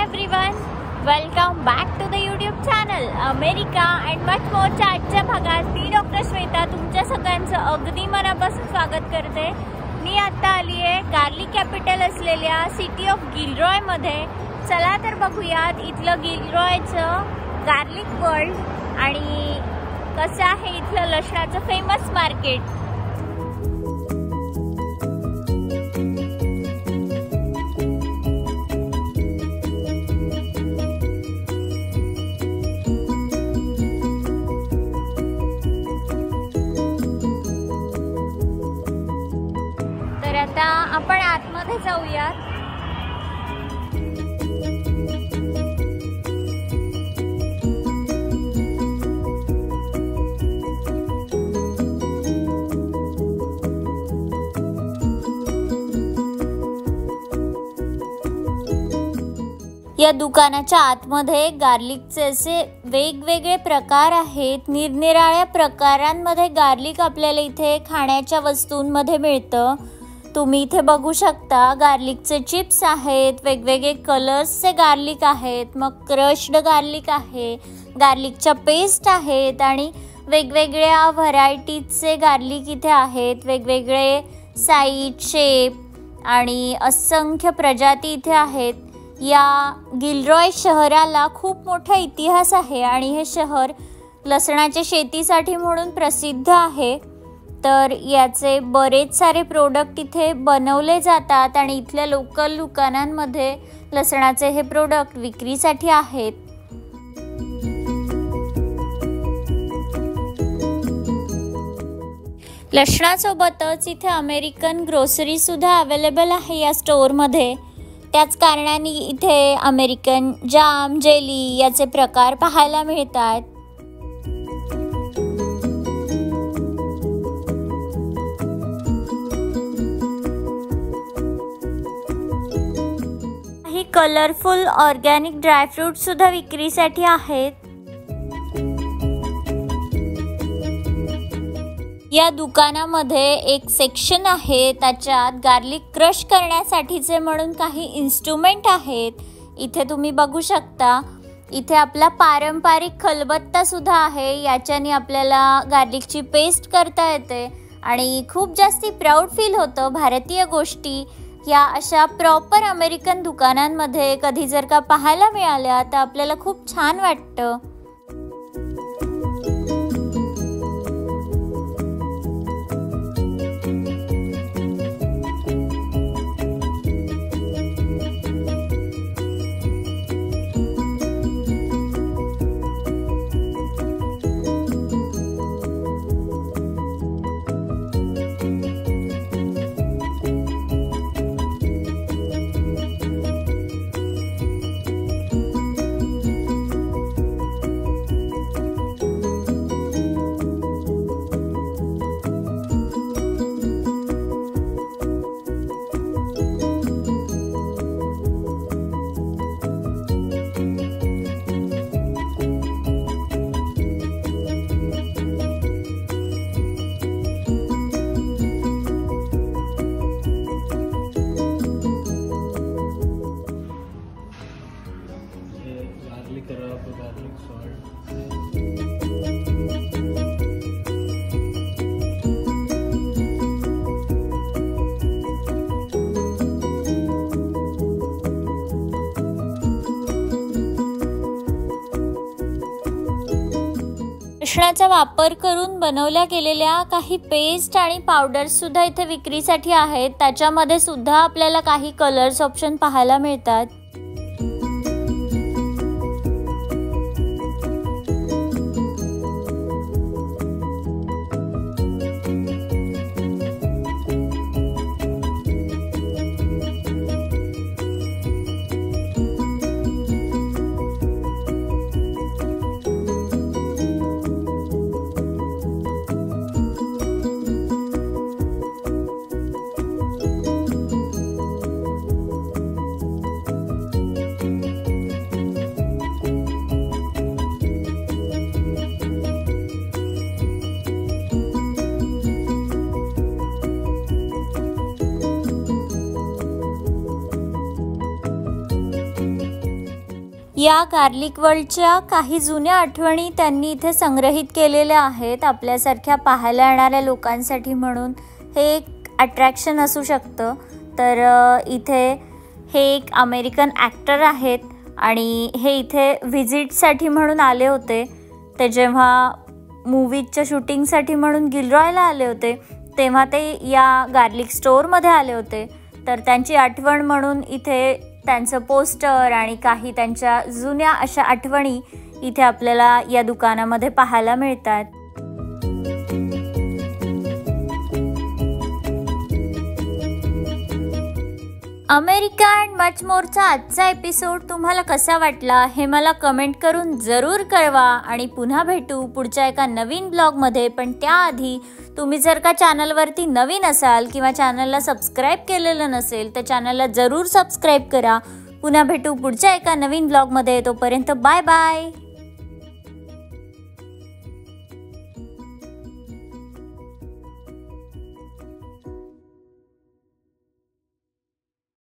Everyone, welcome back to the YouTube channel America and much मोरच्या आजच्या भागात मी doctor Shweta तुमच्या सगळ्यांचं अगदी मनापासून स्वागत करते। मी आता आली आहे गार्लिक कॅपिटल असलेल्या सिटी ऑफ गिलरॉय मध्ये। चला तर बघूयात इथलं गिलरॉयचं गार्लिक वर्ल्ड आणि कसं आहे इथलं लसणाचं फेमस मार्केट। आता आपण आतमध्ये जाऊयात। या दुकानाच्या आतमध्ये गार्लिकचे असे वेगवेगळे प्रकार आहेत। निरनिराळ्या प्रकारांमध्ये गार्लिक आपल्याला इथे खाण्याच्या वस्तूंमध्ये मिळतं। तुम्ही इथे बघू शकता गार्लिकचे चिप्स आहेत, वेगवेगळे कलर्सचे गार्लिक आहेत, मग क्रश्ड गार्लिक आहे, गार्लिकच्या पेस्ट आहेत आणि वेगवेगळ्या व्हरायटीजचे गार्लिक इथे आहेत। वेगवेगळे साईज, शेप आणि असंख्य प्रजाती इथे आहेत। या गिलरॉय शहराला खूप मोठा इतिहास आहे आणि हे शहर लसणाच्या शेतीसाठी म्हणून प्रसिद्ध आहे। तर याचे बरेच सारे प्रोडक्ट इथे बनवले जातात आणि इथल्या लोकल दुकानांमध्ये लसणाचे हे प्रोडक्ट विक्रीसाठी आहेत। लसणासोबतच इथे अमेरिकन ग्रोसरी सुद्धा अवेलेबल आहे या स्टोअरमध्ये। त्याच कारणाने इथे अमेरिकन जाम, जेली याचे प्रकार पाहायला मिळतात। कलरफुल ऑर्गॅनिक ड्रायफ्रूट सुद्धा विक्रीसाठी आहेत। या दुकानामध्ये एक सेक्शन आहे, त्याच्यात गार्लिक क्रश करण्यासाठीचे म्हणून काही इन्स्ट्रुमेंट आहेत। इथे तुम्ही बघू शकता, इथे आपला पारंपरिक खलबत्ता सुद्धा आहे। याच्याने आपल्याला गार्लिकची पेस्ट करता येते आणि खूप जास्ती प्राऊड फील होतं। भारतीय गोष्टी या अशा प्रॉपर अमेरिकन दुकानांमध्ये कधी जर का पाहायला मिळाल्या तर आपल्याला खूप छान वाटतं। लसणाचा वापर करून बनवल्या गेलेल्या काही पेस्ट आणि पावडर्स सुद्धा इथे विक्रीसाठी आहेत। त्याच्यामध्ये सुद्धा आपल्याला काही कलर्स ऑप्शन पाहायला मिळतात। या गार्लिक वर्ल्डच्या काही जुन्या आठवणी त्यांनी इथे संग्रहित केलेल्या आहेत आपल्यासारख्या पाहायला येणाऱ्या लोकांसाठी म्हणून हे एक अट्रॅक्शन असू शकतं। तर इथे हे एक अमेरिकन ॲक्टर आहेत आणि हे इथे व्हिजिटसाठी म्हणून आले होते। ते जेव्हा मूवीच्या शूटिंगसाठी म्हणून गिलरॉयला आले होते तेव्हा ते या गार्लिक स्टोअरमध्ये आले होते। तर त्यांची आठवण म्हणून इथे त्यांचं पोस्टर आणि काही त्यांच्या जुन्या अशा आठवणी इथे आपल्याला या दुकानामध्ये पाहायला मिळतात। अमेरिका अँड मच मोरचा आजचा एपिसोड तुम्हाला कसा वाटला हे मला कमेंट करून जरूर कळवा आणि पुन्हा भेटू पुढच्या एका नवीन ब्लॉगमध्ये। पण त्याआधी तुम्ही जर का चॅनलवरती नवीन असाल किंवा चॅनलला सबस्क्राईब केलेलं नसेल तर चॅनलला जरूर सबस्क्राईब करा। पुन्हा भेटू पुढच्या एका नवीन ब्लॉगमध्ये, तोपर्यंत बाय बाय।